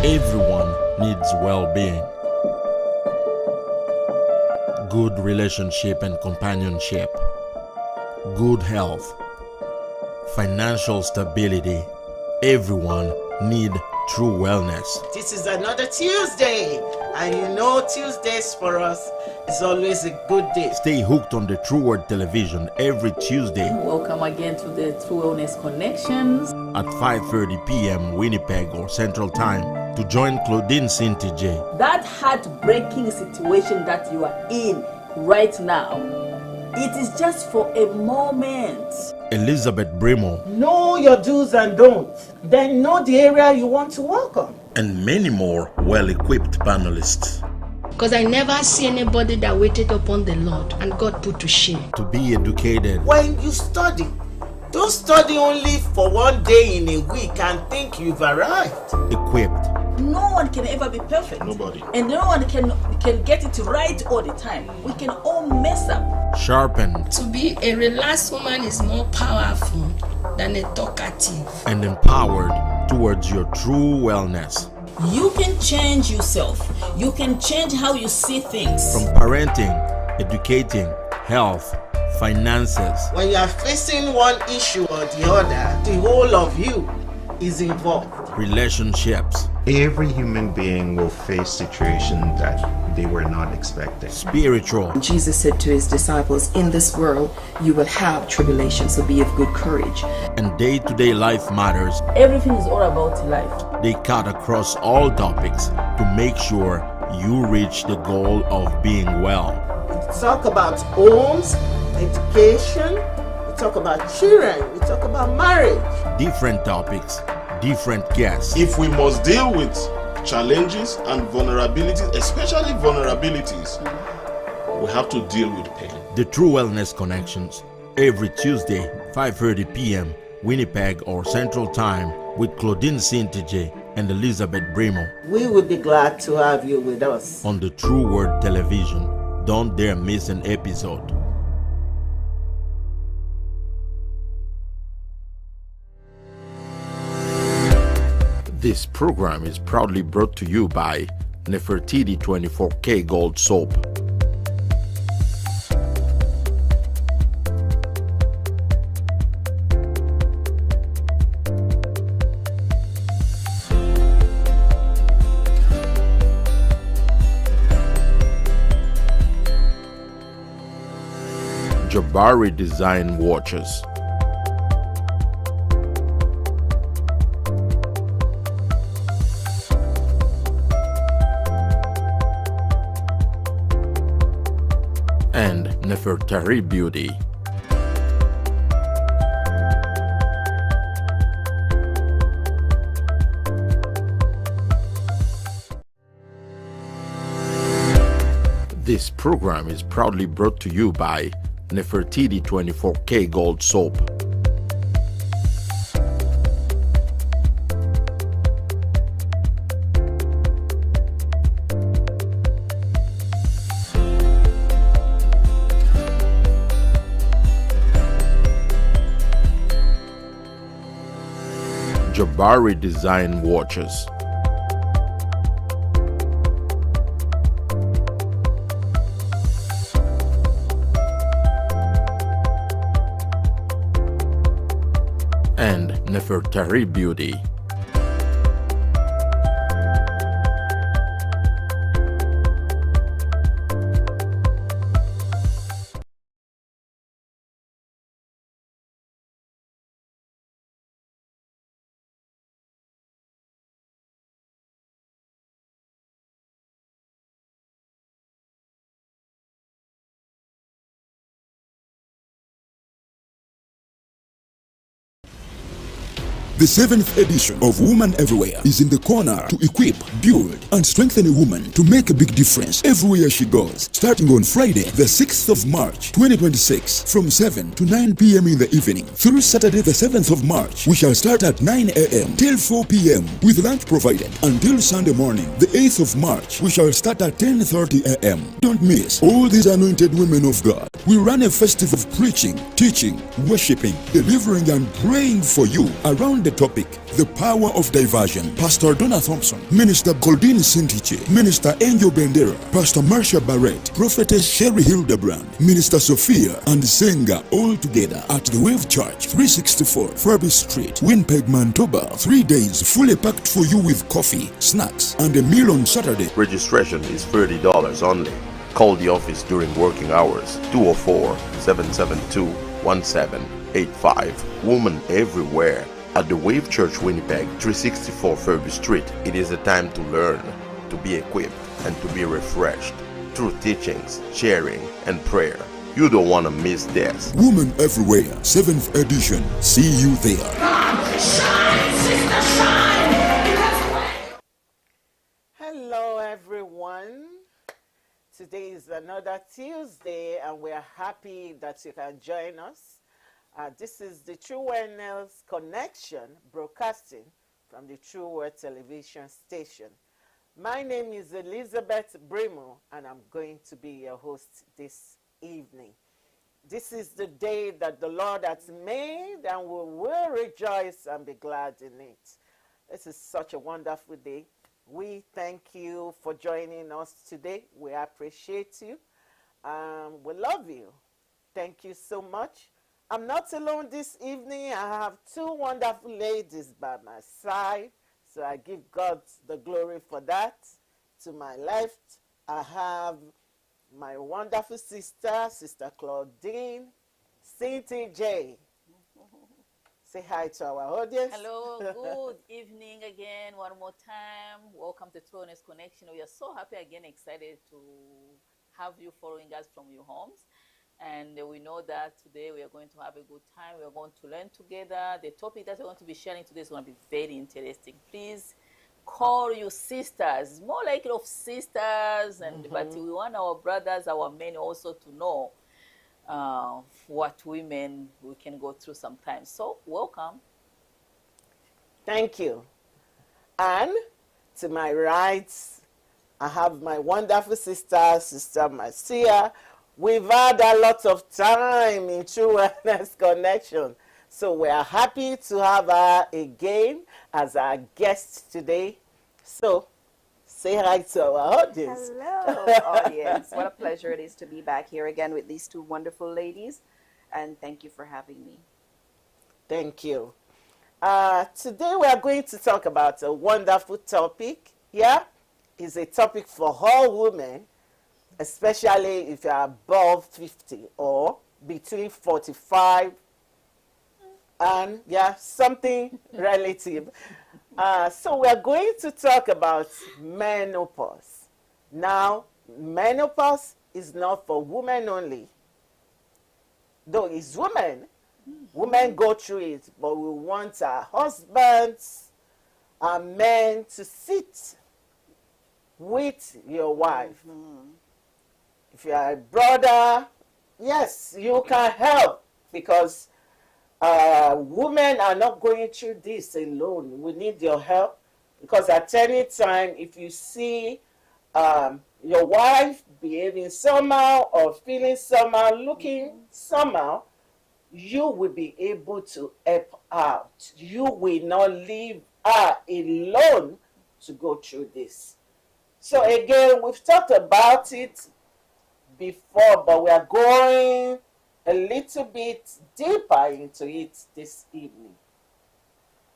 Everyone needs well-being, good relationship and companionship, good health, financial stability. Everyone needs true wellness. This is another Tuesday, and you know Tuesdays for us is always a good day. Stay hooked on the True Word Television every Tuesday. Welcome again to the True Wellness Connections at 5:30 p.m. Winnipeg or Central Time to join Claudine CINTIJE. That heartbreaking situation that you are in right now, it is just for a moment. Elizabeth BRIMOH. Know your do's and don'ts. Then know the area you want to work on. And many more well-equipped panelists. Because I never see anybody that waited upon the Lord and God put to shame. To be educated. When you study, don't study only for one day in a week and think you've arrived. Equipped. No one can ever be perfect. Nobody. And no one can get it right all the time. We can all mess up. Sharpened. To be a relaxed woman is more powerful than a talkative. And empowered towards your true wellness. You can change yourself. You can change how you see things. From parenting, educating, health, finances. When you are facing one issue or the other, the whole of you is involved. Relationships. Every human being will face situations that they were not expecting. Spiritual. Jesus said to his disciples, in this world you will have tribulation, so be of good courage. And day-to-day life matters. Everything is all about life. They cut across all topics to make sure you reach the goal of being well. We talk about homes, education, we talk about children, we talk about marriage. Different topics, different guests. If we must deal with challenges and vulnerabilities, especially vulnerabilities, we have to deal with pain. The True Wellness Connections, every Tuesday, 5:30 p.m. Winnipeg or Central Time with Claudine CINTIJE and Elizabeth BRIMOH. We would be glad to have you with us on the True Word Television. Don't dare miss an episode. This program is proudly brought to you by Nefertiti 24K Gold Soap. Jabari Design Watches. And Nefertari Beauty. This program is proudly brought to you by Nefertiti 24K Gold Soap. Jabari Design Watches. And Nefertari Beauty. The 7th edition of Woman Everywhere is in the corner to equip, build, and strengthen a woman to make a big difference everywhere she goes. Starting on Friday, the 6th of March, 2026, from 7 to 9 p.m. in the evening. Through Saturday, the 7th of March, we shall start at 9 a.m. till 4 p.m. with lunch provided until Sunday morning. The 8th of March, we shall start at 10:30 a.m. Don't miss all these anointed women of God. We run a festival of preaching, teaching, worshiping, delivering, and praying for you around the topic, The Power of Diversion, Pastor Donna Thompson, Minister Claudine CINTIJE, Minister Angel Bendera, Pastor Marcia Barrett, Prophetess Sherry Hildebrand, Minister Sophia, and Senga, all together at the Wave Church, 364 Furby Street, Winnipeg, Manitoba. 3 days fully packed for you with coffee, snacks, and a meal on Saturday. Registration is $30 only. Call the office during working hours, 204-772-1785. Women everywhere at the Wave Church, Winnipeg, 364 Furby Street. It is a time to learn, to be equipped, and to be refreshed through teachings, sharing, and prayer. You don't want to miss this. Women Everywhere, 7th edition. See you there. Hello, everyone. Today is another Tuesday, and we're happy that you can join us. This is the True Wellness Connection broadcasting from the True Word television station. My name is Elizabeth BRIMOH, and I'm going to be your host this evening. This is the day that the Lord has made, and we will rejoice and be glad in it. This is such a wonderful day. We thank you for joining us today. We appreciate you. We love you. Thank you so much. I'm not alone this evening. I have two wonderful ladies by my side. So I give God the glory for that. To my left, I have my wonderful sister, Sister Claudine, CINTIJE. Say hi to our audience. Hello, good evening again, one more time. Welcome to True Wellness Connection. We are so happy again, excited to have you following us from your homes. And we know that today we are going to have a good time. We are going to learn together. The topic that we're going to be sharing today is going to be very interesting. Please call your sisters, more like of sisters, and but we want our brothers, our men also to know what women we can go through sometimes. So welcome. Thank you. And to my right, I have my wonderful sister, Sister Marcia. We've had a lot of time in True Wellness Connection. So we are happy to have her again as our guest today. So say hi to our audience. Hello, audience. What a pleasure it is to be back here again with these two wonderful ladies. And thank you for having me. Thank you. Today we are going to talk about a wonderful topic. Yeah, it's a topic for all women, especially if you are above 50 or between 45 and something relative. So we are going to talk about menopause. Now, menopause is not for women only. Though it's women. Women go through it, but we want our husbands, our men to sit with your wife. If you are a brother, yes, you can help, because women are not going through this alone. We need your help, because at any time, if you see your wife behaving somehow or feeling somehow, looking somehow, you will be able to help out. You will not leave her alone to go through this. So again, we've talked about it before, but we are going a little bit deeper into it this evening.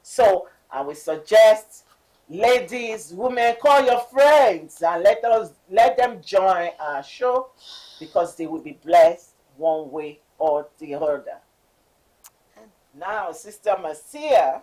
So I will suggest, ladies, women, call your friends and let them join our show, because they will be blessed one way or the other. Now, Sister Marcia,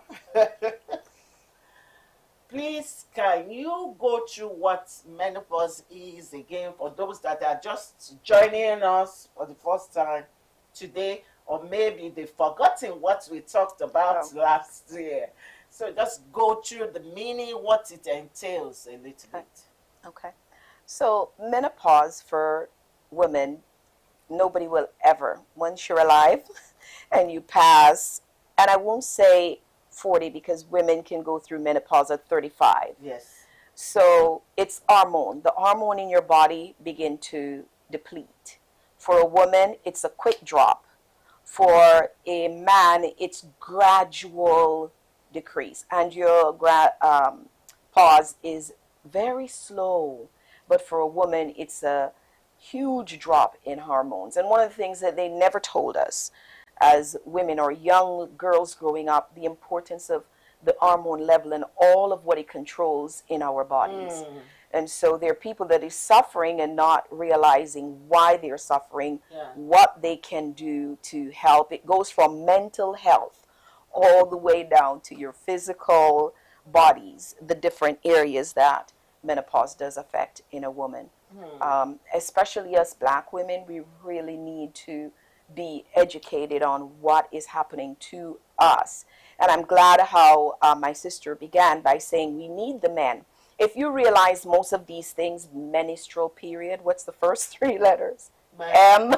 please, can you go through what menopause is again for those that are just joining us for the first time today, or maybe they've forgotten what we talked about last year. So just go through the meaning, what it entails a little bit. Okay. So menopause for women, nobody will ever, once you're alive and you pass, and I won't say 40 because women can go through menopause at 35. Yes. So it's hormone. The hormone in your body begin to deplete. For a woman, it's a quick drop. For a man, it's gradual decrease, and your pause is very slow. But for a woman, it's a huge drop in hormones. And one of the things that they never told us as women or young girls growing up, the importance of the hormone level and all of what it controls in our bodies. And so there are people that are suffering and not realizing why they're suffering, what they can do to help. It goes from mental health all the way down to your physical bodies, the different areas that menopause does affect in a woman. Especially us black women, we really need to be educated on what is happening to us. And I'm glad how my sister began by saying we need the men. If you realize most of these things, menstrual period, what's the first 3 letters? M-E-N.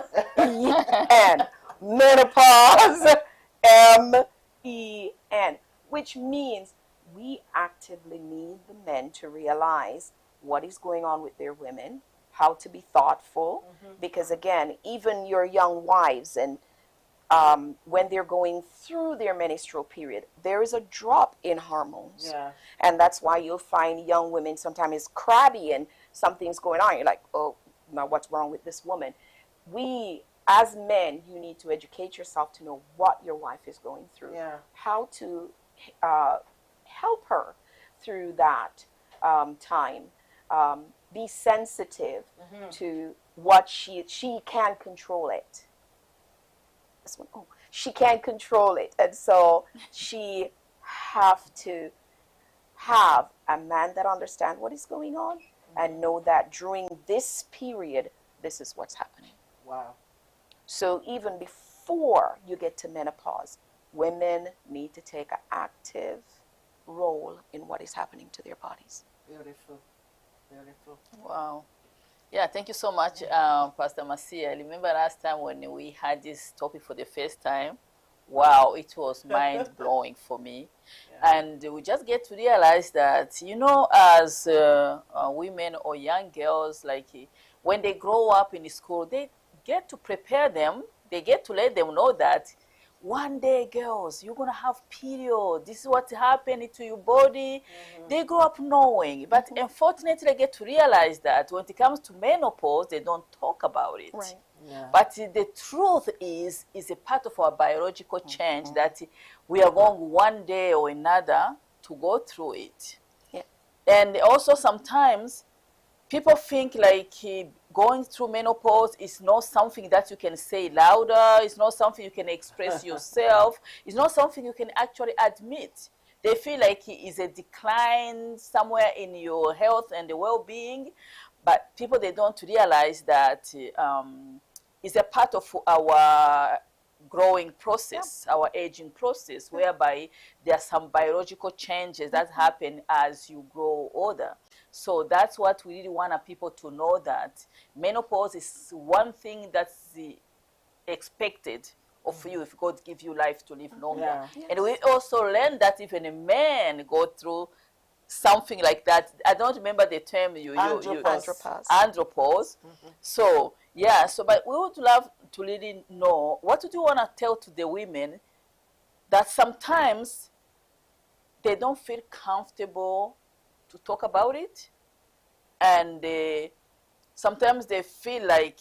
Menopause. M-E-N. Which means we actively need the men to realize what is going on with their women, how to be thoughtful, because again, even your young wives, and when they're going through their menstrual period, there is a drop in hormones. And that's why you'll find young women sometimes is crabby and something's going on. You're like, oh, now what's wrong with this woman? We, as men, you need to educate yourself to know what your wife is going through, how to help her through that time. Be sensitive to what she can control it. This one, oh, she can't control it, and so she have to have a man that understands what is going on and know that during this period, this is what's happening. Wow. So even before you get to menopause, women need to take an active role in what is happening to their bodies. Beautiful. Beautiful. Wow. Yeah, thank you so much, Pastor Marcia. I remember last time when we had this topic for the first time. Wow, it was mind-blowing for me. And we just get to realize that, you know, as women or young girls, like when they grow up in school, they get to prepare them. They get to let them know that one day, girls, you're going to have period. This is what's happening to your body. They grow up knowing. But unfortunately, they get to realize that when it comes to menopause, they don't talk about it. Right. But the truth is a part of our biological change that we are going one day or another to go through it. And also sometimes people think like going through menopause is not something that you can say louder. It's not something you can express yourself. It's not something you can actually admit. They feel like it is a decline somewhere in your health and the well-being. But people, they don't realize that it's a part of our growing process, our aging process, whereby there are some biological changes that happen as you grow older. So that's what we really want our people to know, that menopause is one thing that's expected of you if God gives you life to live longer. And we also learn that even a man go through something like that. I don't remember the term you Andropause. Andropause. So yeah, so but we would love to really know, what do you want to tell to the women that sometimes they don't feel comfortable to talk about it, and sometimes they feel like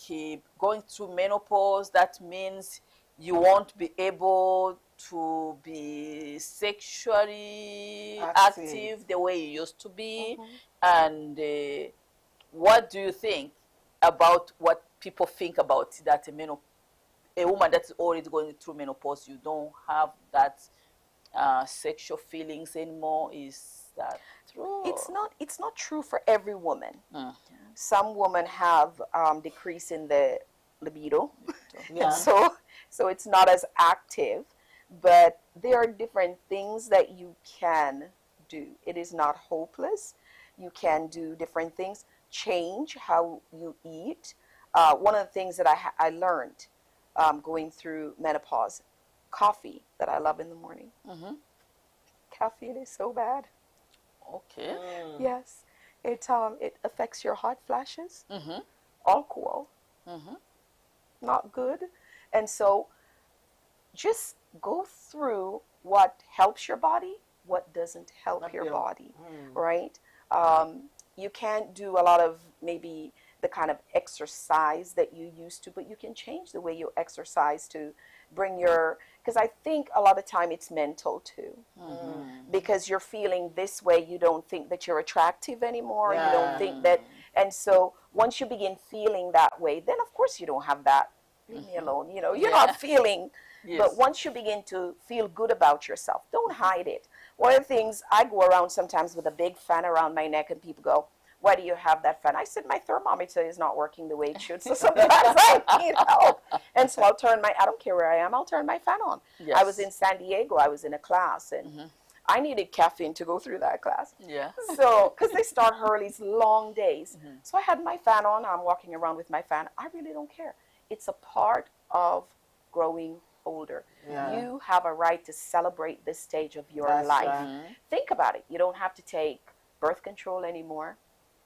going through menopause, that means you won't be able to be sexually active the way you used to be. And what do you think about what people think about that a woman that's already going through menopause, you don't have that sexual feelings anymore? Is that true? It's not true for every woman. Some women have decrease in the libido, so it's not as active. But there are different things that you can do. It is not hopeless. You can do different things. Change how you eat. One of the things that I learned going through menopause, coffee that I love in the morning. Caffeine is so bad. Okay. Yes, it affects your hot flashes. Alcohol, not good. And so just go through what helps your body what doesn't help your body, Mm. right? You can't do a lot of maybe the kind of exercise that you used to, but you can change the way you exercise to bring your, because I think a lot of time it's mental too. Because you're feeling this way, you don't think that you're attractive anymore. You don't think that, and so once you begin feeling that way, then of course you don't have that, leave me alone, you know, you're not feeling. But once you begin to feel good about yourself, don't hide it. One of the things, I go around sometimes with a big fan around my neck and people go, why do you have that fan? I said, my thermometer is not working the way it should. So sometimes I need help. And so I'll turn I don't care where I am, I'll turn my fan on. Yes. I was in San Diego, I was in a class, and I needed caffeine to go through that class. Yeah. So, because they start early, it's long days. So I had my fan on, I'm walking around with my fan. I really don't care. It's a part of growing older. You have a right to celebrate this stage of your life. Think about it. You don't have to take birth control anymore.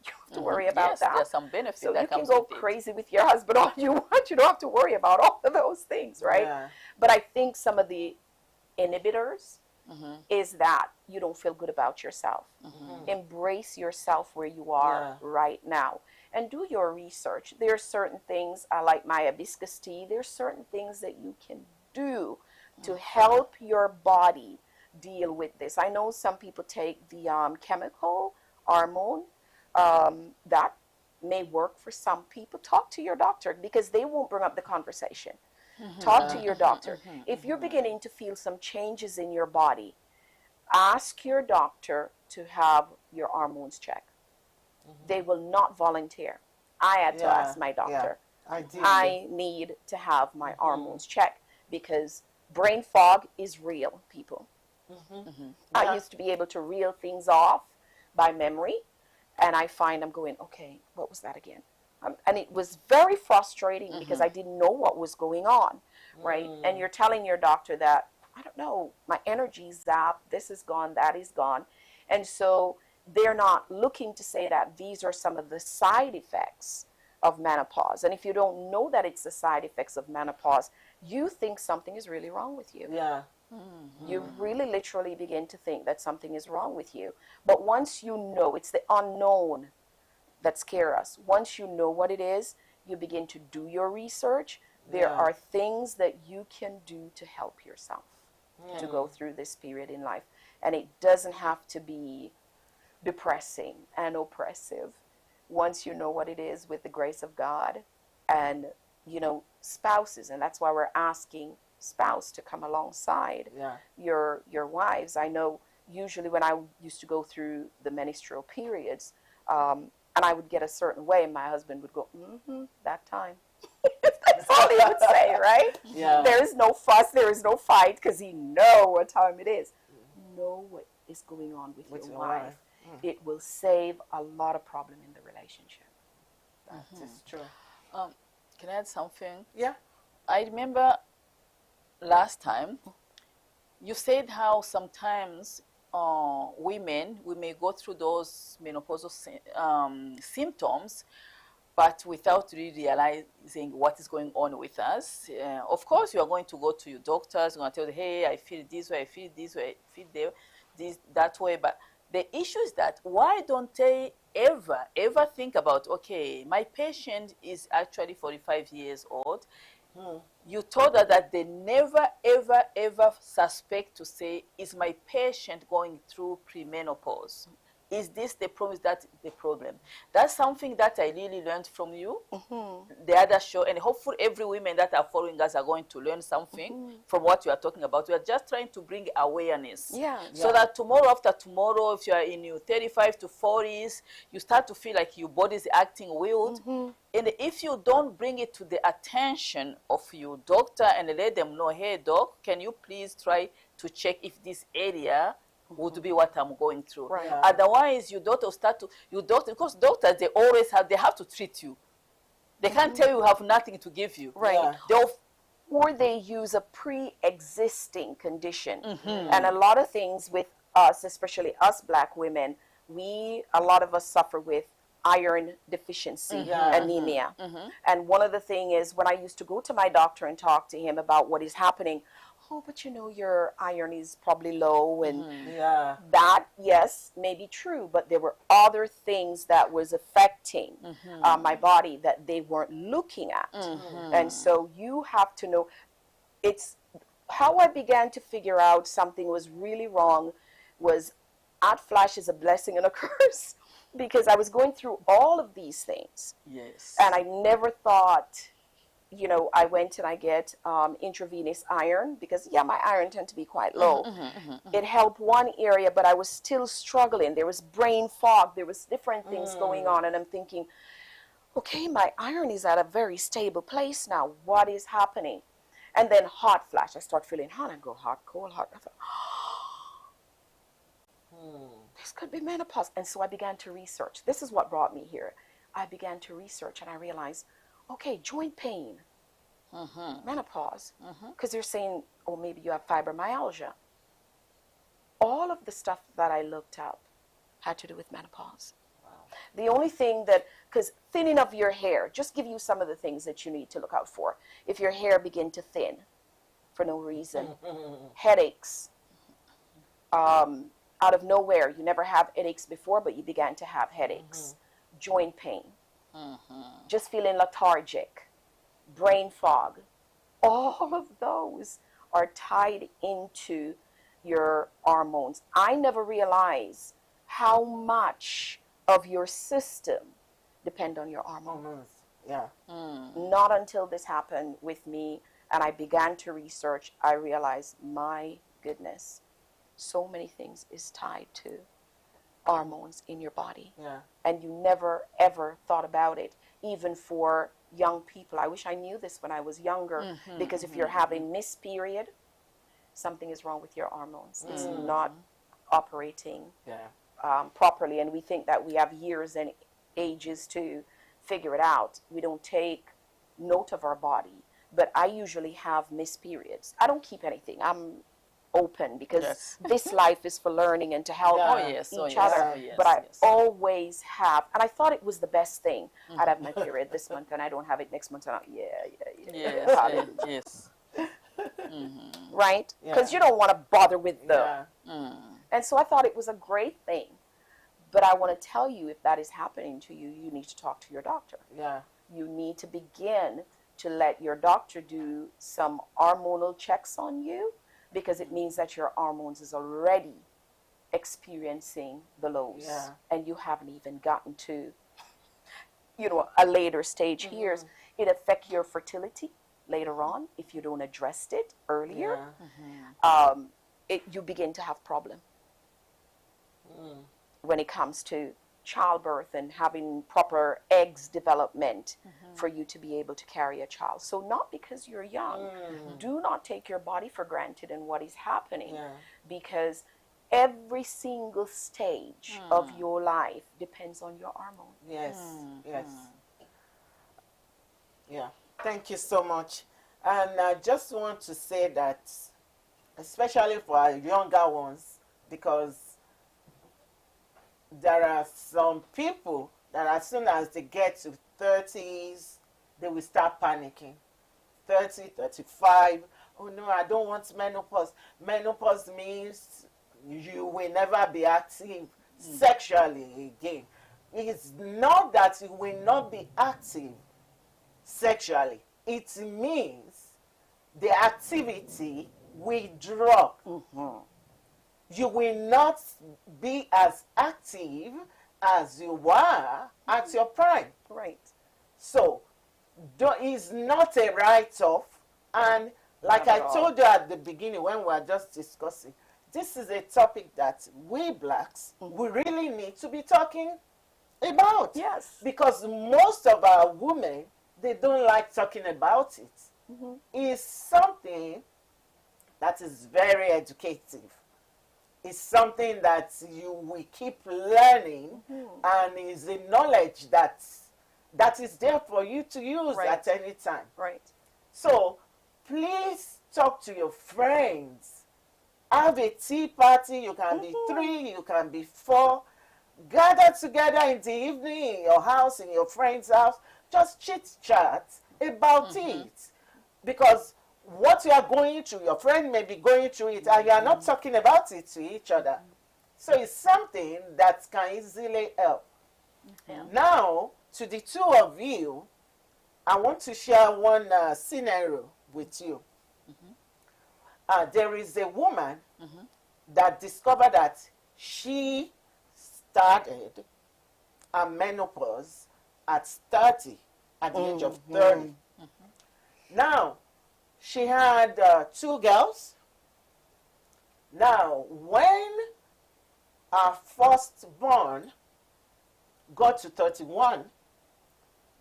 You don't have to worry about that. There's some benefit so that you can comes go with it. crazy with your husband all you want. You don't have to worry about all of those things, right? But I think some of the inhibitors is that you don't feel good about yourself. Embrace yourself where you are right now. And do your research. There are certain things, I like my hibiscus tea, there's certain things that you can do to help your body deal with this. I know some people take the chemical hormone. That may work for some people. Talk to your doctor because they won't bring up the conversation. Talk to your doctor. If you're beginning to feel some changes in your body, ask your doctor to have your hormones checked. They will not volunteer. I had to ask my doctor. I need to have my hormones checked because brain fog is real, people. I used to be able to reel things off by memory, and I find I'm going, okay, what was that again? And it was very frustrating because I didn't know what was going on, right? And you're telling your doctor that, I don't know, my energy's zapped, this is gone, that is gone. And so they're not looking to say that these are some of the side effects of menopause. And if you don't know that it's the side effects of menopause, you think something is really wrong with you. You really literally begin to think that something is wrong with you. But once you know, it's the unknown that scares us. Once you know what it is, you begin to do your research. There are things that you can do to help yourself to go through this period in life. And it doesn't have to be depressing and oppressive. Once you know what it is, with the grace of God, and you know, spouses, and that's why we're asking spouse to come alongside your wives. I know usually when I used to go through the menstrual periods, and I would get a certain way, and my husband would go, that time. That's all he would say, right? There is no fuss, there is no fight, because he knows what time it is. Know what is going on with your wife. It will save a lot of problem in the relationship. That is true. Can I add something? Yeah. I remember last time you said how sometimes women, we may go through those menopausal symptoms, but without really realizing what is going on with us. Of course, you are going to go to your doctors, you're going to tell them, hey, I feel this way, I feel this way, I feel that way. But the issue is that why don't they ever think about, okay, my patient is actually 45 years old. You told her that they never, ever suspect to say, is my patient going through premenopause? Is this the problem? Is that the problem? That's something that I really learned from you, the other show, and hopefully every woman that are following us are going to learn something from what you are talking about. We are just trying to bring awareness. So that tomorrow after tomorrow, if you are in your 35 to 40s, you start to feel like your body is acting weird. And if you don't bring it to the attention of your doctor and let them know, hey, doc, can you please try to check if this area would be what I'm going through. Otherwise, your doctor will start to, because doctors, they have to treat you. They can't tell you have nothing to give you. Or they use a pre-existing condition. And a lot of things with us, especially us black women, a lot of us suffer with iron deficiency, anemia. And one of the things is when I used to go to my doctor and talk to him about what is happening, oh, but you know, your iron is probably low, and Yeah. that, yes, may be true, but there were other things that was affecting my body that they weren't looking at. And so you have to know, it's how I began to figure out something was really wrong was hot flash is a blessing and a curse, because I was going through all of these things. Yes. And I never thought, you know, I went and I get intravenous iron, because my iron tend to be quite low. It helped one area, but I was still struggling. There was brain fog. There was different things going on, and I'm thinking, okay, my iron is at a very stable place now. What is happening? And then hot flash. I start feeling hot and go hot, cold, hot. I thought, this could be menopause. And so I began to research. This is what brought me here. I began to research, and I realized, okay, joint pain, menopause, because they're saying, oh, maybe you have fibromyalgia. All of the stuff that I looked up had to do with menopause. The only thing that, because thinning of your hair, just give you some of the things that you need to look out for. If your hair begin to thin for no reason, headaches, out of nowhere, you never have headaches before, but you began to have headaches, joint pain, just feeling lethargic, brain fog. All of those are tied into your hormones. I never realized how much of your system depend on your hormones. Yeah. Not until this happened with me and I began to research, I realized, my goodness, so many things is tied to hormones in your body. Yeah. And you never ever thought about it, even for young people. I wish I knew this when I was younger, because if you're having missed period, something is wrong with your hormones. It's not operating properly, and we think that we have years and ages to figure it out. We don't take note of our body. But I usually have missed periods. I don't keep anything. I'm open, because this life is for learning and to help each other. But I always have, and I thought it was the best thing. I'd have my period this month and I don't have it next month. And Yes. Right? Because you don't want to bother with the... Yeah. And so I thought it was a great thing. But I want to tell you, if that is happening to you, you need to talk to your doctor. Yeah. You need to begin to let your doctor do some hormonal checks on you, because it means that your hormones is already experiencing the lows. Yeah. And you haven't even gotten to, you know, a later stage here. It affects your fertility later on if you don't address it earlier. You begin to have problem when it comes to childbirth and having proper eggs development for you to be able to carry a child. So not because you're young. Do not take your body for granted in what is happening, because every single stage of your life depends on your hormone. Yes. Yes. Yeah. Thank you so much. And I just want to say that, especially for our younger ones, because there are some people that as soon as they get to 30s, they will start panicking. 30, 35, oh no, I don't want menopause. Menopause means you will never be active sexually again. It's not that you will not be active sexually. It means the activity will drop. You will not be as active as you were at your prime. Right. So, it's not a write-off. And like I told you at the beginning when we were just discussing, this is a topic that we blacks, we really need to be talking about. Yes. Because most of our women, they don't like talking about it. It's something that is very educative. It's something that you will keep learning, and is a knowledge that is there for you to use at any time. Right. So please talk to your friends. Have a tea party. You can be 3, you can be 4. Gather together in the evening in your house, in your friend's house. Just chit chat about it. Because what you are going through, your friend may be going through it, and you are not talking about it to each other. So it's something that can easily help. Now, to the two of you, I want to share one scenario with you. There is a woman that discovered that she started a menopause at 30, at the age of 30. Now, she had 2 girls. Now, when her firstborn got to 31,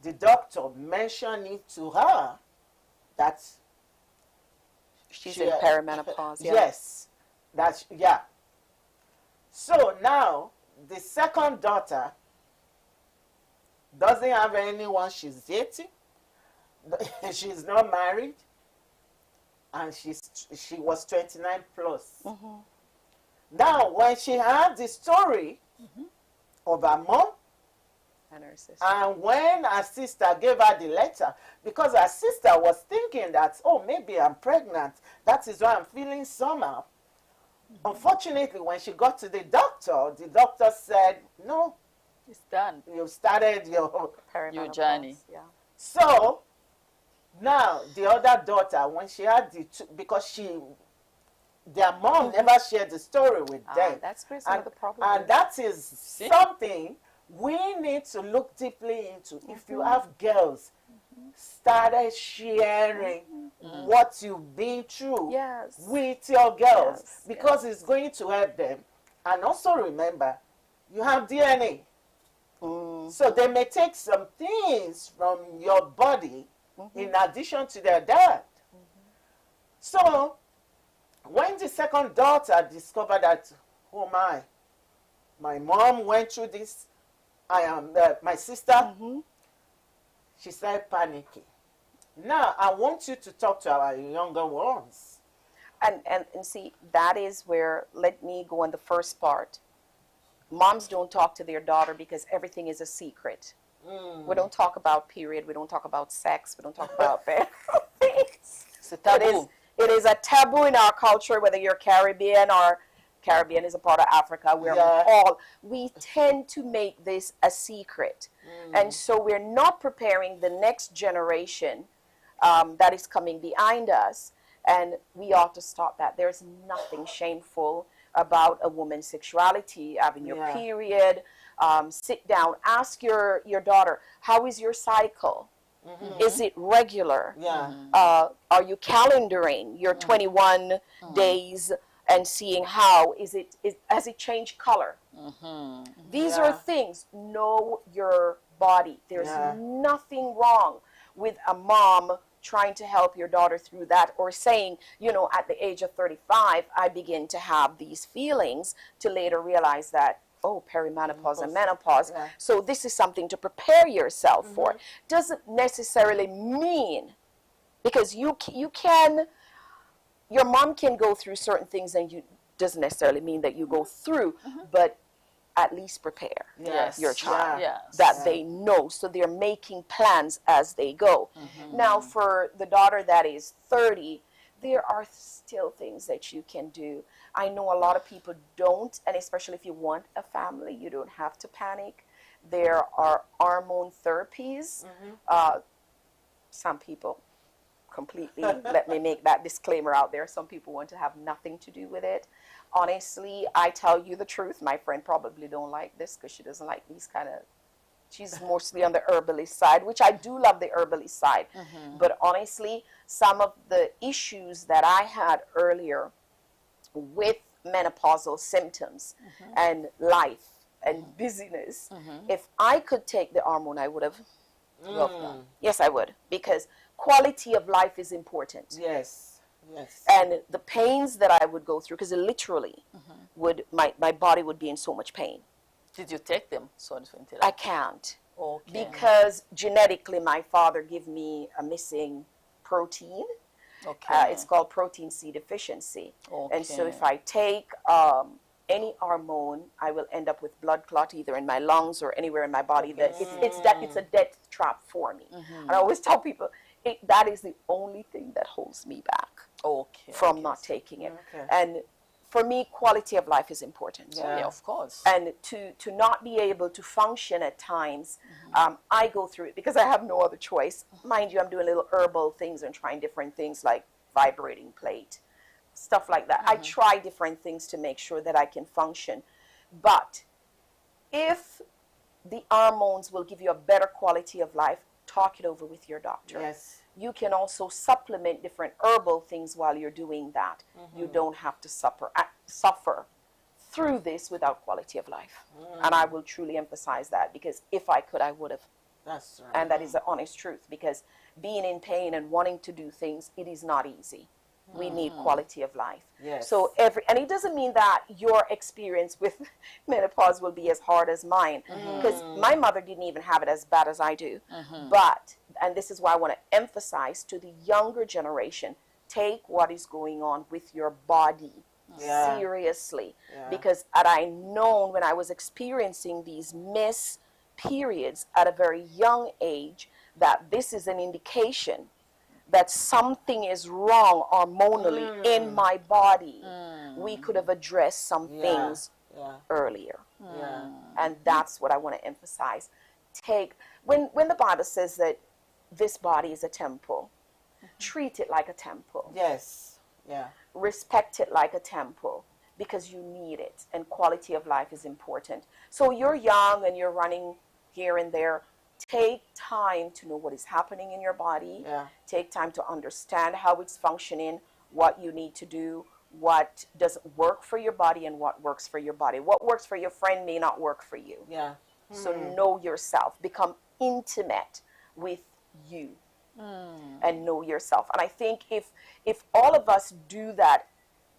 the doctor mentioned it to her that she's in perimenopause. Yeah. Yes, yeah. So now the second daughter doesn't have anyone she's dating. She's not married, and she was 29 plus. Now, when she heard the story of her mom and her sister, and when her sister gave her the letter, because her sister was thinking that, oh, maybe I'm pregnant, that is why I'm feeling somehow. Unfortunately, when she got to the doctor said, no, it's done. You've started your journey. Yeah. So now the other daughter, when she had because their mom never shared the story with them. That's where some of the problem and that is something we need to look deeply into. If you have girls, started sharing what you've been through with your girls, because it's going to help them. And also remember, you have DNA. So they may take some things from your body in addition to their dad. So when the second daughter discovered that, oh my mom went through this, my sister, she started panicking. Now I want you to talk to our younger ones. And see, that is where, let me go on the first part. Moms don't talk to their daughter because everything is a secret. We don't talk about period. We don't talk about sex. We don't talk about things. It's a taboo. It is a taboo in our culture, whether you're Caribbean or Caribbean is a part of Africa. We tend to make this a secret. And so we're not preparing the next generation that is coming behind us. And we ought to stop that. There's nothing shameful about a woman's sexuality, having your period. Sit down, ask your daughter, how is your cycle? Is it regular? Are you calendaring your 21 days and seeing how has it changed color? These are things. Know your body. There's nothing wrong with a mom trying to help your daughter through that, or saying, at the age of 35, I begin to have these feelings, to later realize that, oh, perimenopause and menopause. So this is something to prepare yourself for. Doesn't necessarily mean, because your mom can go through certain things, and doesn't necessarily mean that you go through, but at least prepare your child that they know, so they're making plans as they go. Now, for the daughter that is 30, there are still things that you can do. I know a lot of people don't, and especially if you want a family, you don't have to panic. There are hormone therapies. Some people completely, let me make that disclaimer out there, some people want to have nothing to do with it. Honestly, I tell you the truth, my friend probably don't like this because she doesn't like these kind of, she's mostly on the herbalist side, which I do love the herbalist side. But honestly, some of the issues that I had earlier with menopausal symptoms and life and busyness, if I could take the hormone, I would have loved that. Yes, I would, because quality of life is important. Yes. And the pains that I would go through, because literally my body would be in so much pain. Did you take them? I can't. Because genetically my father gave me a missing protein. It's called protein C deficiency. And so if I take any hormone, I will end up with blood clot either in my lungs or anywhere in my body. That it's a death trap for me. And I always tell people, that is the only thing that holds me back from not taking it. And for me, quality of life is important. Yeah, of course. And to not be able to function at times, I go through it because I have no other choice. Mind you, I'm doing little herbal things and trying different things like vibrating plate, stuff like that. I try different things to make sure that I can function. But if the hormones will give you a better quality of life, talk it over with your doctor. Yes. You can also supplement different herbal things while you're doing that. You don't have to suffer through this without quality of life. And I will truly emphasize that, because if I could, I would have. That's right. And that is the honest truth, because being in pain and wanting to do things, it is not easy. We need quality of life. Yes. So and it doesn't mean that your experience with menopause will be as hard as mine, because my mother didn't even have it as bad as I do. But, and this is why I want to emphasize to the younger generation, take what is going on with your body seriously. Because had I known when I was experiencing these missed periods at a very young age that this is an indication that something is wrong hormonally in my body, we could have addressed some things earlier. And that's what I want to emphasize. When the Bible says that this body is a temple, treat it like a temple. Yes. Yeah. Respect it like a temple, because you need it, and quality of life is important. So you're young and you're running here and there. Take time to know what is happening in your body. Take time to understand how it's functioning, what you need to do, what doesn't work for your body and what works for your body. What works for your friend may not work for you. So know yourself. Become intimate with you and know yourself. And I think if all of us do that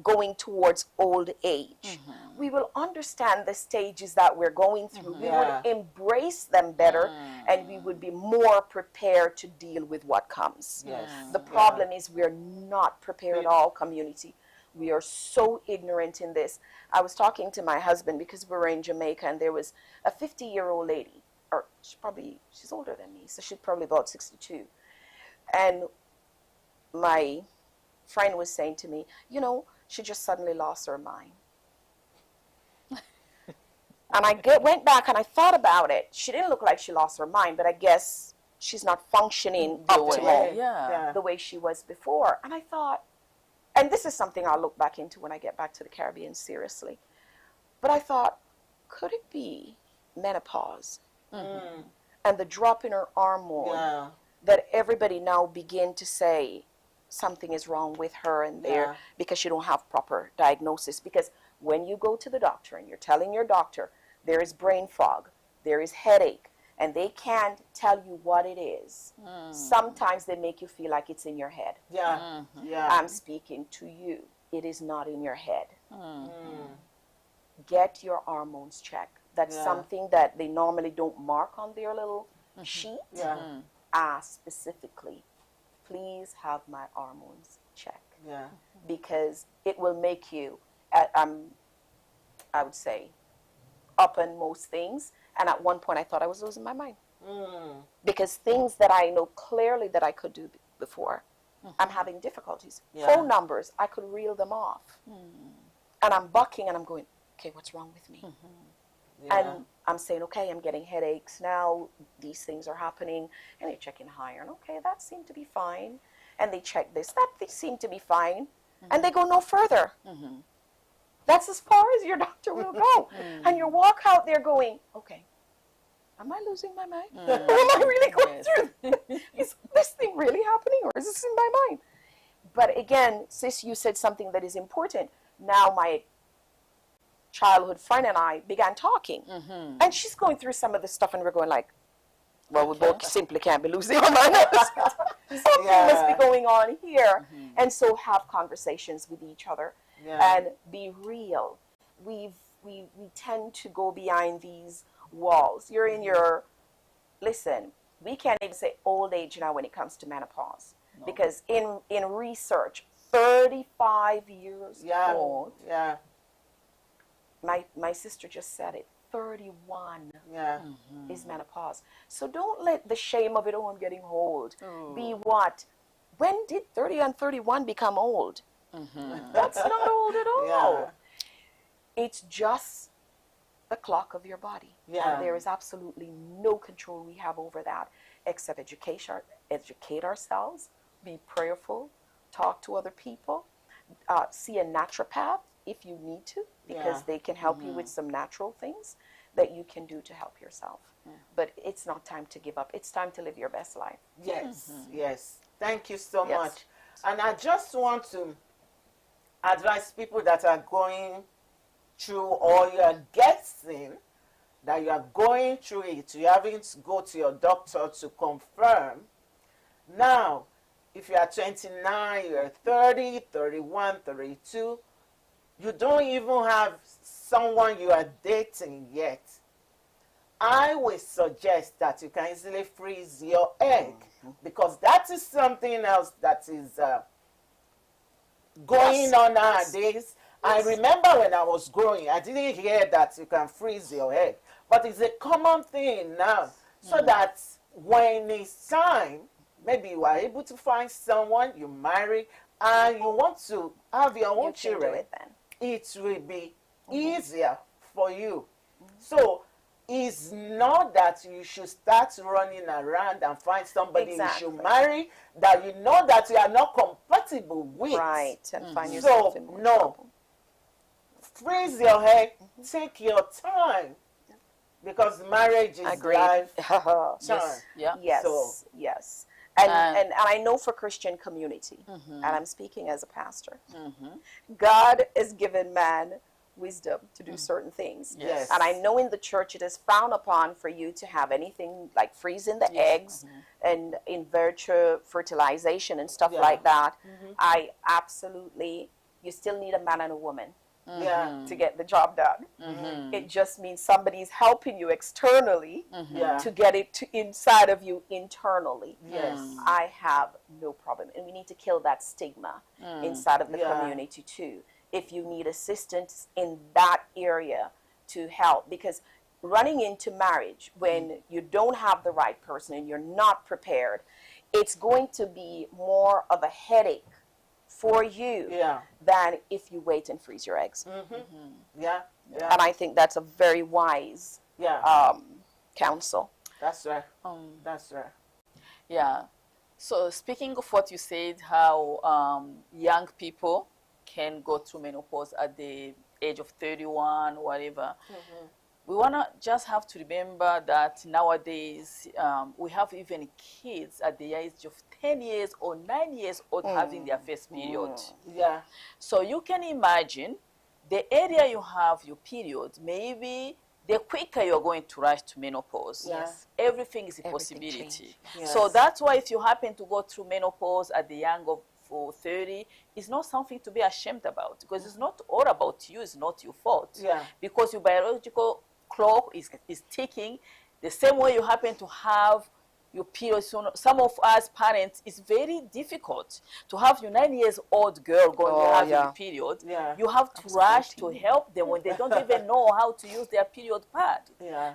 going towards old age, we will understand the stages that we're going through. We would embrace them better, and we would be more prepared to deal with what comes. The problem is we're not prepared at all, community. We are so ignorant in this. I was talking to my husband because we were in Jamaica, and there was a 50-year-old lady, or she's older than me, so she's probably about 62. And my friend was saying to me, you know, she just suddenly lost her mind. And I went back and I thought about it. She didn't look like she lost her mind, but I guess she's not functioning optimal the way she was before. And I thought, and this is something I'll look back into when I get back to the Caribbean seriously, but I thought, could it be menopause and the drop in her hormone that everybody now begin to say something is wrong with her and there because she don't have proper diagnosis? Because when you go to the doctor and you're telling your doctor there is brain fog, there is headache, and they can't tell you what it is, sometimes they make you feel like it's in your head. I'm speaking to you. It is not in your head. Get your hormones checked. That's something that they normally don't mark on their little sheet. Ask specifically, please have my hormones checked. Because it will make you, I would say, up on most things. And at one point I thought I was losing my mind. Because things that I know clearly that I could do before, I'm having difficulties. Phone numbers, I could reel them off. And I'm bucking and I'm going, okay, what's wrong with me? And I'm saying, okay, I'm getting headaches now. These things are happening. And they're checking iron. Okay, that seemed to be fine. And they check this. That seemed to be fine. And they go no further. That's as far as your doctor will go. And you walk out there going, okay, am I losing my mind? Or am I really going through? Is this thing really happening, or is this in my mind? But again, sis, you said something that is important. Now my childhood friend and I began talking. And she's going through some of this stuff, and we're going like, well, we both simply can't be losing our minds. Something must be going on here. And so have conversations with each other and be real. We tend to go behind these walls. You're in your, listen, we can't even say old age now when it comes to menopause. Because in research, 35 years old, my sister just said it, 31 Yeah. is menopause. So don't let the shame of it, oh, I'm getting old, be what? When did 30 and 31 become old? That's not old at all. Yeah. It's just the clock of your body. Yeah. And there is absolutely no control we have over that except educate ourselves, be prayerful, talk to other people, see a naturopath if you need to, because they can help you with some natural things that you can do to help yourself. But it's not time to give up. It's time to live your best life. Yes, yes. Thank you so much. And I just want to advise people that are going through, or you are guessing that you are going through it, you having to go to your doctor to confirm. Now, if you are 29, you are 30, 31, 32, you don't even have someone you are dating yet, I will suggest that you can easily freeze your egg, because that is something else that is going on nowadays. I remember when I was growing, I didn't hear that you can freeze your egg, but it's a common thing now, so that when it's time, maybe you are able to find someone, you marry, and you want to have your own children, it will be easier for you. So it's not that you should start running around and find somebody you should marry that you know that you are not compatible with. Right, and find yourself in more trouble. Freeze your head, take your time, because marriage is life. Yes. And I know for Christian community, and I'm speaking as a pastor, God has given man wisdom to do certain things. Yes. And I know in the church it is frowned upon for you to have anything like freezing the eggs and in vitro fertilization and stuff like that. I absolutely, you still need a man and a woman to get the job done. It just means somebody's helping you externally to get it to inside of you internally. I have no problem. And we need to kill that stigma inside of the community too. If you need assistance in that area to help, because running into marriage when you don't have the right person and you're not prepared, it's going to be more of a headache for you than if you wait and freeze your eggs. And I think that's a very wise counsel. That's right. That's right. Yeah. So speaking of what you said, how young people can go through menopause at the age of 31, whatever. We want to just have to remember that nowadays we have even kids at the age of 10 years or 9 years old having their first period. So you can imagine the area you have your period, maybe the quicker you're going to rush to menopause. Everything is a possibility. So that's why if you happen to go through menopause at the young of 30, it's not something to be ashamed about, because it's not all about you, it's not your fault. Because your biological clock is ticking the same way you happen to have your period. So some of us parents, it's very difficult to have your 9-year-old girl going to have your period. You have to rush to help them when they don't even know how to use their period pad.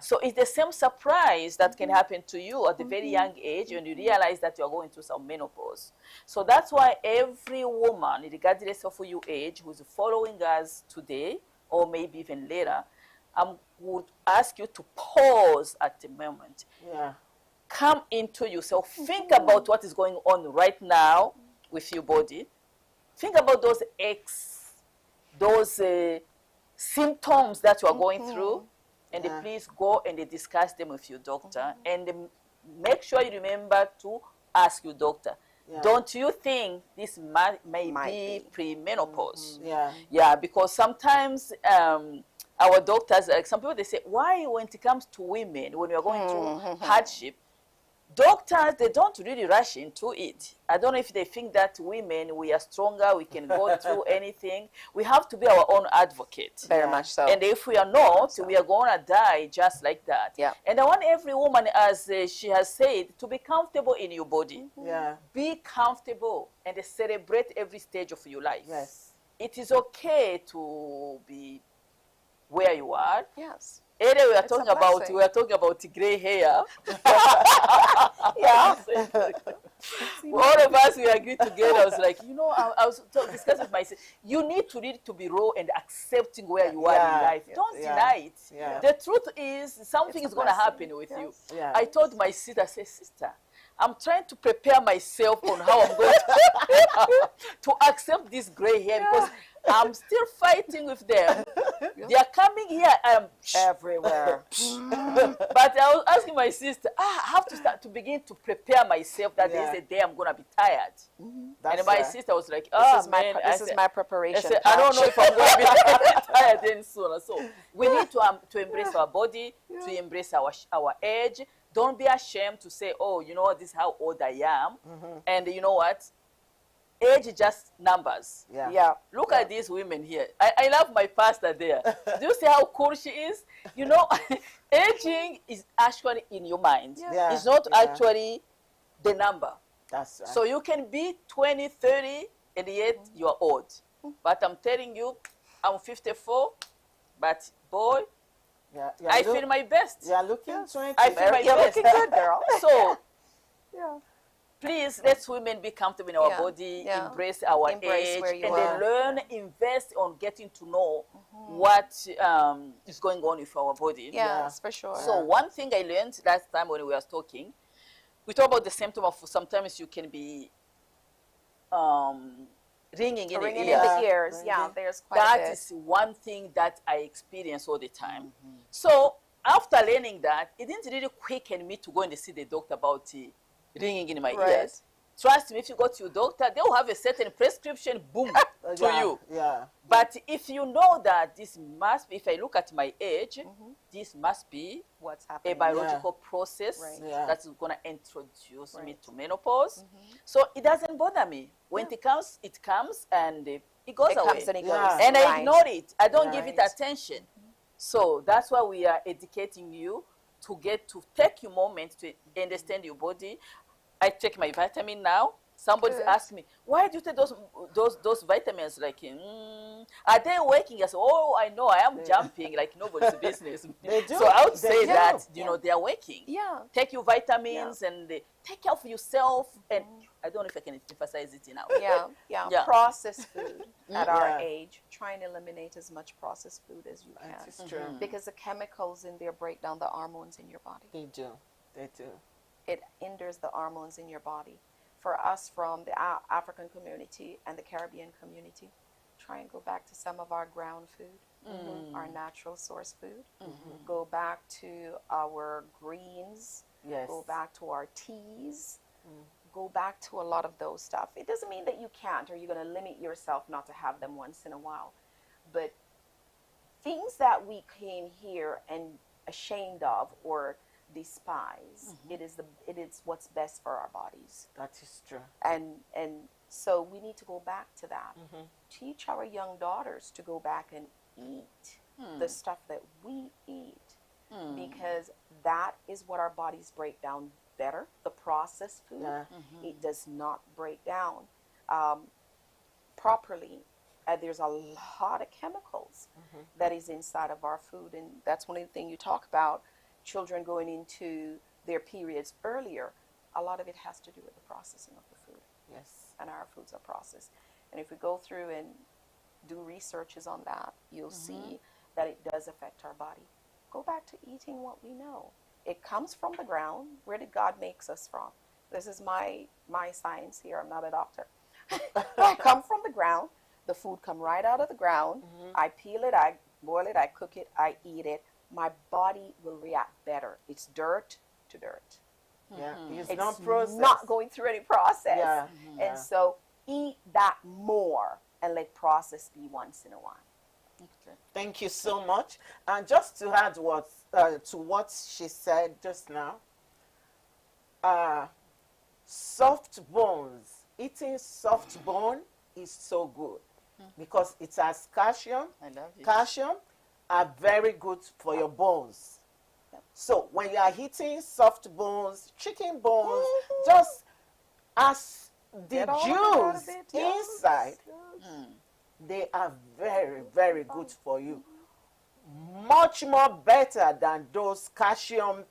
So it's the same surprise that can happen to you at a very young age when you realize that you're going through some menopause. So that's why every woman, regardless of your age, who's following us today or maybe even later, I would ask you to pause at the moment. Come into yourself. Think about what is going on right now with your body. Think about those aches, those symptoms that you are going through, and please go and discuss them with your doctor. And make sure you remember to ask your doctor. Don't you think this may be premenopause? Because sometimes our doctors, like some people, they say, why when it comes to women, when we are going through hardship, doctors, they don't really rush into it. I don't know if they think that women, we are stronger, we can go through anything. We have to be our own advocate. Very much so. And if we are not, we are going to die just like that. And I want every woman, as she has said, to be comfortable in your body. Be comfortable and celebrate every stage of your life. It is okay to be where you are. Earlier we It's a blessing. were talking about gray hair. Yeah. All of us, we agreed together. I was like, I was discussing with myself. You need to be raw and accepting where you are in life. Don't deny it. Yeah. The truth is, something is going to happen with you. Yeah. I told my sister, I said, sister, I'm trying to prepare myself on how I'm going to accept this gray hair because I'm still fighting with them. They are coming here. Everywhere. But I was asking my sister, I have to start to begin to prepare myself that there's a day I'm going to be tired. And my sister was like, this is my preparation. I said, I don't know if I'm going to be tired any sooner. So we need to embrace our body, to embrace our age. Don't be ashamed to say, oh, you know what, this is how old I am. And you know what? Age is just numbers. Yeah. Look at these women here. I love my pastor there. Do you see how cool she is? You know, aging is actually in your mind. Yeah. It's not actually the number. That's right. So you can be 20, 30, and yet you are old. But I'm telling you, I'm 54, but boy, I feel my best. You're looking 20. I feel my You're best. looking good, girl. So, please, let women be comfortable in our body, embrace our age, where you and are. then learn, invest on getting to know what is going on with our body. Yes, for sure. So one thing I learned last time when we were talking, we talked about the symptom of sometimes you can be ringing in the ears. Yeah, there's quite That a bit. is one thing that I experience all the time. So after learning that, it didn't really quicken me to go and see the doctor about ringing in my ears. Trust me, if you go to your doctor, they will have a certain prescription, boom, to you. Yeah. But if you know that this must be, if I look at my age, this must be what's a happening. biological process that is going to introduce me to menopause. So it doesn't bother me. When it comes and it goes away. Comes and it goes. And I ignore it. I don't give it attention. So that's why we are educating you to get to take your moment to understand your body. I take my vitamin now. Somebody's asked me, why do you take those vitamins? Like, are they working? I said, oh, I know, I am jumping like nobody's business. They do. So I would say do. that, you know, they are working. Yeah. Take your vitamins and take care of yourself. And I don't know if I can emphasize it enough. Yeah. Processed food at our age. Try and eliminate as much processed food as you can. That is true. Because the chemicals in there break down the hormones in your body. They do. They do. It hinders the hormones in your body. For us from the African community and the Caribbean community, try and go back to some of our ground food, our natural source food. Go back to our greens. Yes. Go back to our teas. Go back to a lot of those stuff. It doesn't mean that you can't or you're going to limit yourself not to have them once in a while. But things that we came here and ashamed of or despise, it is what's best for our bodies. That is true. And so we need to go back to that. Teach our young daughters to go back and eat the stuff that we eat, because that is what our bodies break down better. The processed food, it does not break down properly. There's a lot of chemicals that is inside of our food, and that's one of the things you talk about. Children going into their periods earlier, a lot of it has to do with the processing of the food. Yes. And our foods are processed. And if we go through and do researches on that, you'll see that it does affect our body. Go back to eating what we know. It comes from the ground. Where did God make us from? This is my science here. I'm not a doctor. I come from the ground. The food come right out of the ground. I peel it, I boil it, I cook it, I eat it. My body will react better. It's dirt to dirt. Yeah. It's It's not processed. not going through any process. Yeah. And so eat that more and let process be once in a while. Thank you so much. And just to add to what she said just now, soft bones, eating soft bone is so good because it has calcium. I love it. Calcium are very good for your bones. So when you are eating soft bones, chicken bones, just as the Get all of it out of juice it, yes. inside, they are very, very good for you. much more better than those calcium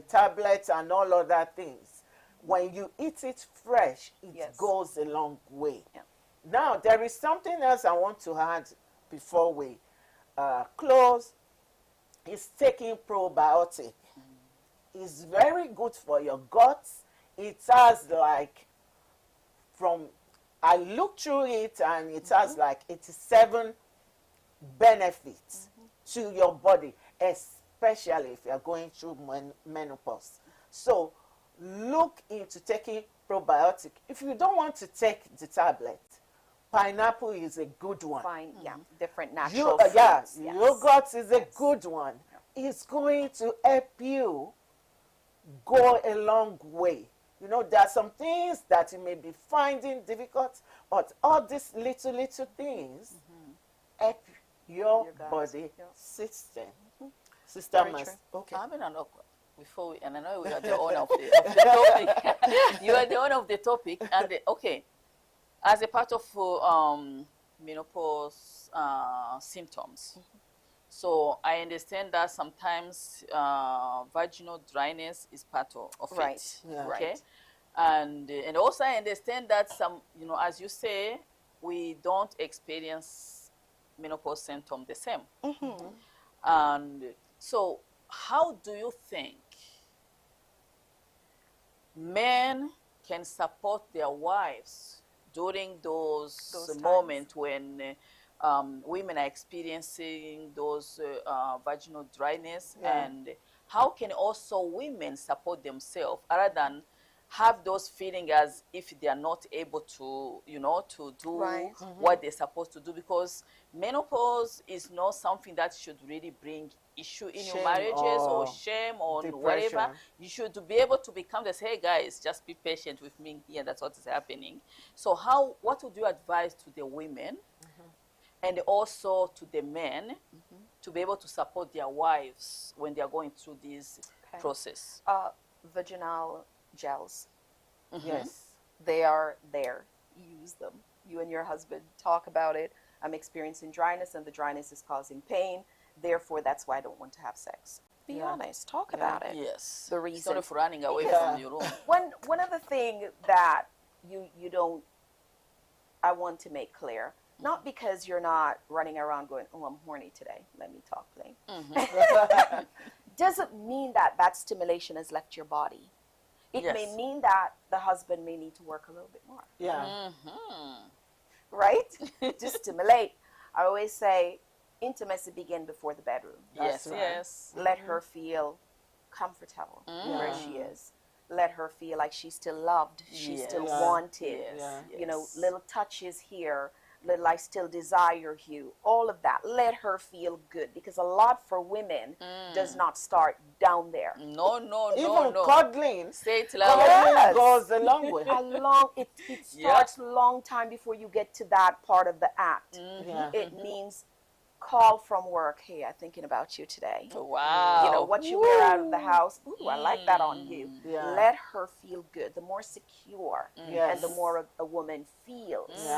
tablets and all other things. When you eat it fresh, it goes a long way. Yeah. Now, there is something else I want to add before we close. It's taking probiotic. It's very good for your guts. It has like, I looked through it and it has like 87 benefits to your body, especially if you're going through menopause. So look into taking probiotic. If you don't want to take the tablet, pineapple is a good one. Fine, yeah, different natural foods. Yes. Yogurt is a good one. It's going to help you go a long way. You know, there are some things that you may be finding difficult, but all these little things help your body system. Sister Marcia. Okay. I mean, before we, and I know we are the owner of the topic. You are the owner of the topic, and okay, as a part of menopause symptoms. So I understand that sometimes vaginal dryness is part of it. Yeah. Okay, and also I understand that some, you know, as you say, we don't experience menopause symptom the same. And so, how do you think men can support their wives during those moments when women are experiencing those vaginal dryness, and how can also women support themselves other than have those feelings as if they are not able to, you know, to do what they're supposed to do, because menopause is not something that should really bring issue in your marriages or shame or whatever. You should be able to become this, hey guys, just be patient with me here, that's what is happening. So what would you advise to the women and also to the men to be able to support their wives when they are going through this process? Vaginal gels. Yes. They are there. Use them. You and your husband talk about it. I'm experiencing dryness and the dryness is causing pain. Therefore, that's why I don't want to have sex. Be honest. Talk about it. Yes. The reason. Sort of running away from your room. One other thing that you don't, I want to make clear, not because you're not running around going, oh, I'm horny today. Let me talk plain. Doesn't mean that that stimulation has left your body. It may mean that the husband may need to work a little bit more. Yeah. Right? To stimulate. I always say intimacy begins before the bedroom. Yes, yes. Let her feel comfortable where she is. Let her feel like she's still loved. She's still wanted. You know, little touches here. Little I still desire you. All of that. Let her feel good. Because a lot for women does not start down there. No. Even cuddling. Say it loud. Cuddling goes a long way. It starts long time before you get to that part of the act. It means call from work. Hey, I'm thinking about you today. Wow. You know, what you wear out of the house. Ooh, I like that on you. Let her feel good. The more secure and the more a woman feels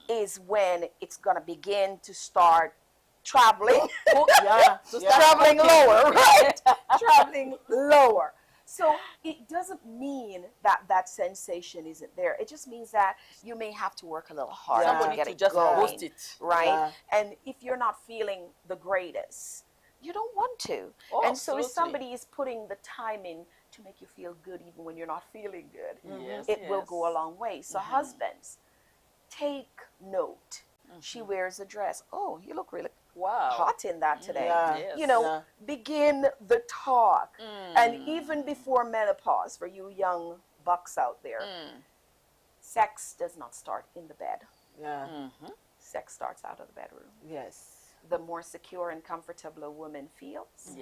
is when it's going to begin to start traveling. Traveling lower, right? Traveling lower. So it doesn't mean that that sensation isn't there. It just means that you may have to work a little harder to get it just going, boost it. right? And if you're not feeling the greatest, you don't want to. And so if somebody is putting the time in to make you feel good even when you're not feeling good, it will go a long way. So husbands, take note. She wears a dress. Oh, you look really hot in that today. You know, begin the talk. And even before menopause, for you young bucks out there, sex does not start in the bed. Sex starts out of the bedroom. Yes. The more secure and comfortable a woman feels,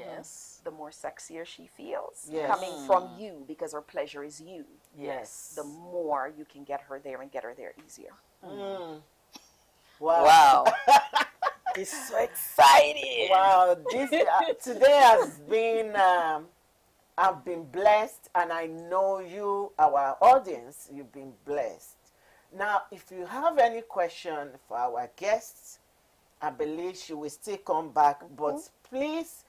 the more sexier she feels, coming from you, because her pleasure is you. The more you can get her there and get her there easier. Wow. It's so exciting. Wow. This today has been, I've been blessed, and I know you, our audience, you've been blessed. Now, if you have any question for our guests, I believe she will still come back, but please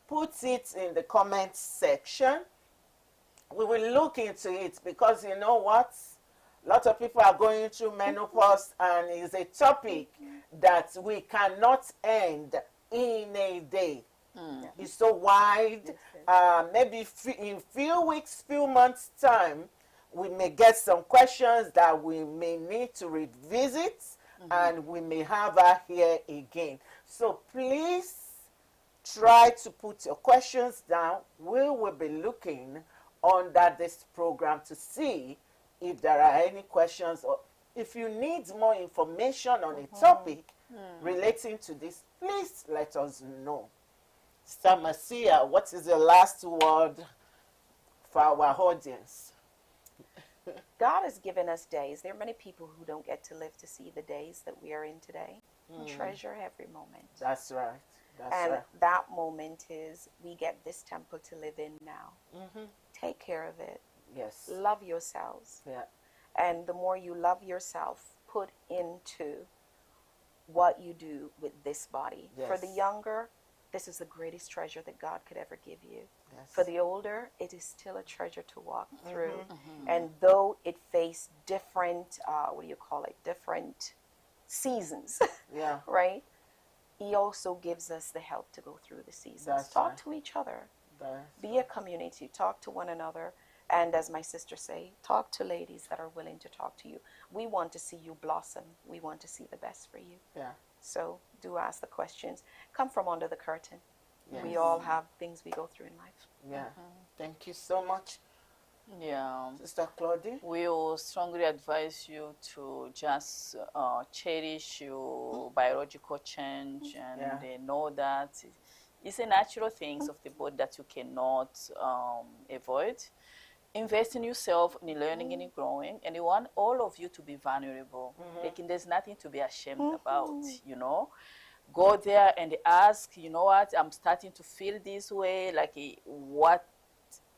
put it in the comment section. We will look into it, because you know what? A lot of people are going through menopause, and it's a topic that we cannot end in a day. It's so wide. Maybe in few weeks, few months time, we may get some questions that we may need to revisit, and we may have her here again. So please try to put your questions down. We will be looking under this program to see if there are any questions, or if you need more information on a topic relating to this, please let us know. Sister Marcia, what is the last word for our audience? God has given us days. There are many people who don't get to live to see the days that we are in today. Treasure every moment. That's right. And that moment is, we get this temple to live in now. Take care of it. Yes. Love yourselves. Yeah. And the more you love yourself, put into what you do with this body. Yes. For the younger, this is the greatest treasure that God could ever give you. Yes. For the older, it is still a treasure to walk through. And though it faced different, different seasons, Yeah. right? He also gives us the help to go through the seasons. That's Talk right. to each other. That's Be a community. Talk to one another. And as my sister say, talk to ladies that are willing to talk to you. We want to see you blossom. We want to see the best for you. Yeah. So do ask the questions. Come from under the curtain. Yes. We all have things we go through in life. Yeah. Thank you so much. Yeah. Sister Claudine? We will strongly advise you to just cherish your biological change, and know that it's a natural things of the body that you cannot avoid. Invest in yourself, in learning and in growing, and you want all of you to be vulnerable. Like, there's nothing to be ashamed about, you know. Go there and ask, you know what, I'm starting to feel this way, like, what,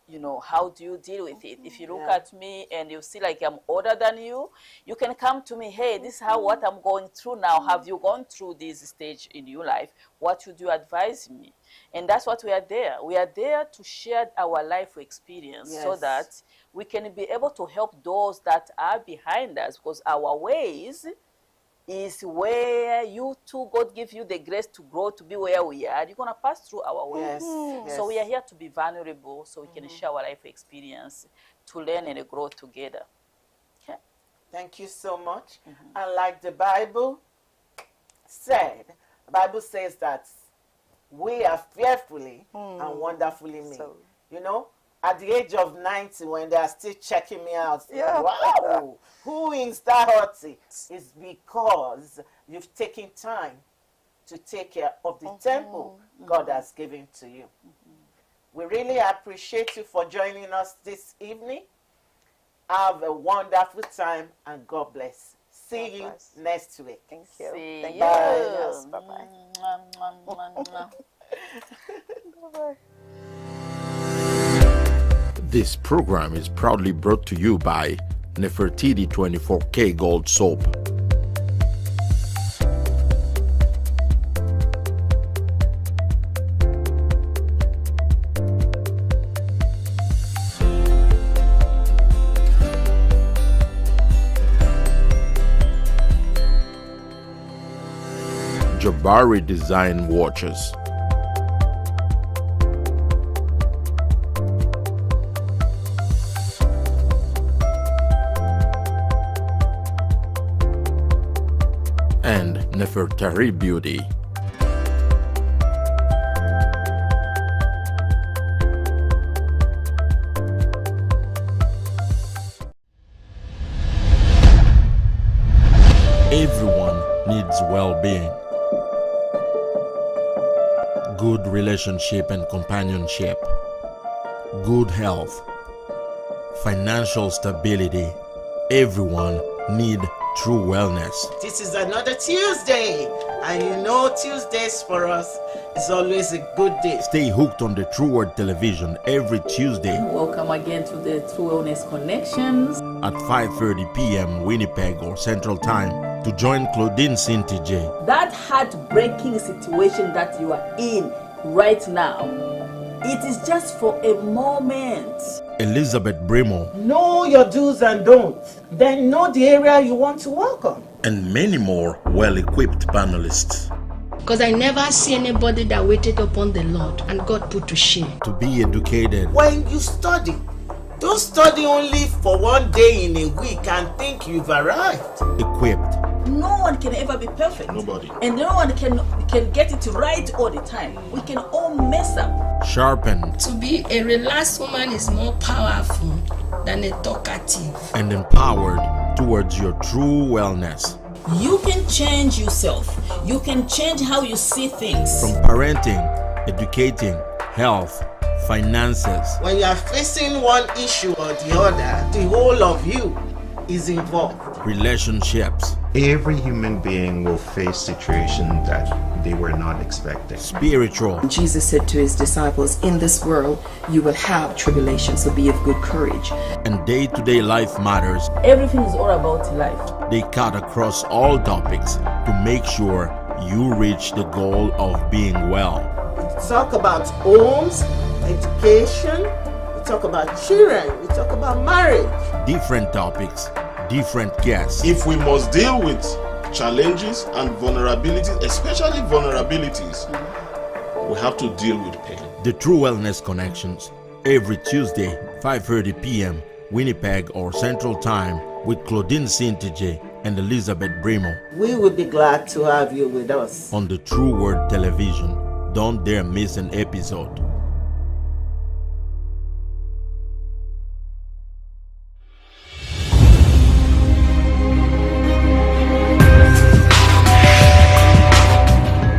you know, how do you deal with it? If you look at me and you see like I'm older than you, you can come to me, hey, this is what I'm going through now. Have you gone through this stage in your life? What should you advise me? And that's what we are there. We are there to share our life experience, so that we can be able to help those that are behind us, because our ways is where you too, God give you the grace to grow to be where we are. You're going to pass through our ways. So we are here to be vulnerable, so we can share our life experience, to learn and grow together. Okay. Thank you so much. And like the Bible said, the Bible says that we are fearfully and wonderfully made. So, you know, at the age of 90, when they are still checking me out, wow, who is that hottie? It's because you've taken time to take care of the temple God has given to you. We really appreciate you for joining us this evening. Have a wonderful time, and God bless. See you next week. Thank you. See you. Yes, bye-bye. Bye-bye. This program is proudly brought to you by Nefertiti 24K Gold Soap. Jabari Design Watches. And Nefertari Beauty. Everyone needs well-being, good relationship and companionship, good health, financial stability. Everyone needs true wellness. This is another Tuesday, and you know Tuesdays for us is always a good day. Stay hooked on the True Word Television every Tuesday Welcome again to the True Wellness Connections at 5:30 p.m. Winnipeg or Central Time, to join Claudine CINTIJE. That heartbreaking situation that you are in right now, it is just for a moment. Elizabeth BRIMOH, Know your do's and don'ts. Then know the area you want to work on. and many more well-equipped panelists. Because I never see anybody that waited upon the Lord and God put to shame. To be educated, When you study, don't study only for one day in a week and think you've arrived. equipped, No one can ever be perfect. Nobody. And no one can get it right all the time. We can all mess up. sharpened, To be a relaxed woman is more powerful than a talkative. and empowered towards your true wellness. You can change yourself. You can change how you see things. From parenting, educating, health, finances, When you are facing one issue or the other, the whole of you is involved. relationships, Every human being will face situations that they were not expecting. spiritual, Jesus said to his disciples, in this world you will have tribulation, so be of good courage. and day-to-day life matters. Everything is all about life. They cut across all topics to make sure you reach the goal of being well. We talk about homes, education, we talk about children, we talk about marriage. Different topics, different guests. If we must deal with challenges and vulnerabilities, especially vulnerabilities, we have to deal with pain. The True Wellness Connections, every Tuesday, 5:30 p.m. Winnipeg or Central Time, with Claudine CINTIJE and Elizabeth BRIMOH We would be glad to have you with us. on the True Word Television. Don't dare miss an episode.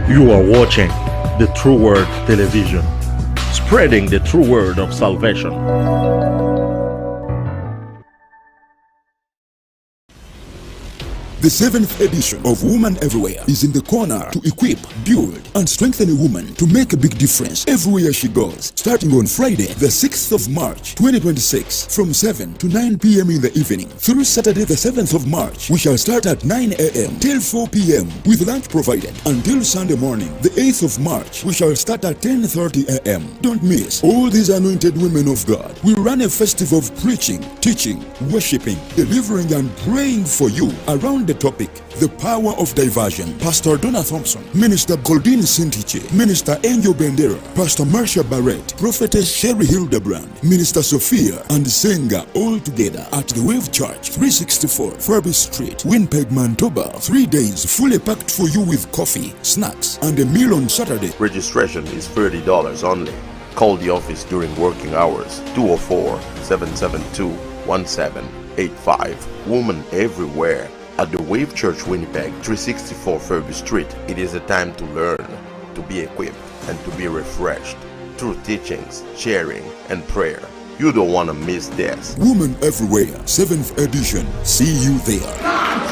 You are watching the True Word Television, spreading the true word of salvation. The 7th edition of Woman Everywhere is in the corner to equip, build, and strengthen a woman to make a big difference everywhere she goes. Starting on Friday, the 6th of March, 2026, from 7 to 9 p.m. in the evening. Through Saturday, the 7th of March, we shall start at 9 a.m. till 4 p.m. with lunch provided until Sunday morning. The 8th of March, we shall start at 10:30 a.m. Don't miss. All these anointed women of God will run a festival of preaching, teaching, worshiping, delivering, and praying for you around the topic, the power of diversion. Pastor Donna Thompson, Minister Claudine CINTIJE, Minister Angel Bendera, Pastor Marcia BARRETT, Prophetess Sherry Hildebrand, Minister Sophia, and singer all together at the Wave Church, 364 Furby Street, Winnipeg, Manitoba. 3 days fully packed for you with coffee, snacks, and a meal on Saturday. Registration is $30 only. Call the office during working hours, 204-772-1785. Woman everywhere. At the Wave Church, Winnipeg, 364 Furby Street. It is a time to learn, to be equipped, and to be refreshed through teachings, sharing, and prayer. You don't want to miss this. Woman Everywhere, 7th edition. See you there.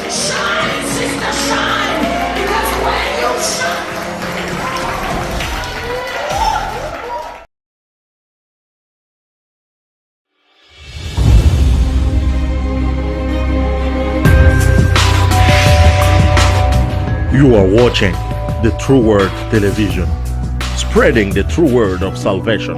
Shine, sister, shine! Because when you shine, You are watching the True Word Television, spreading the true word of salvation.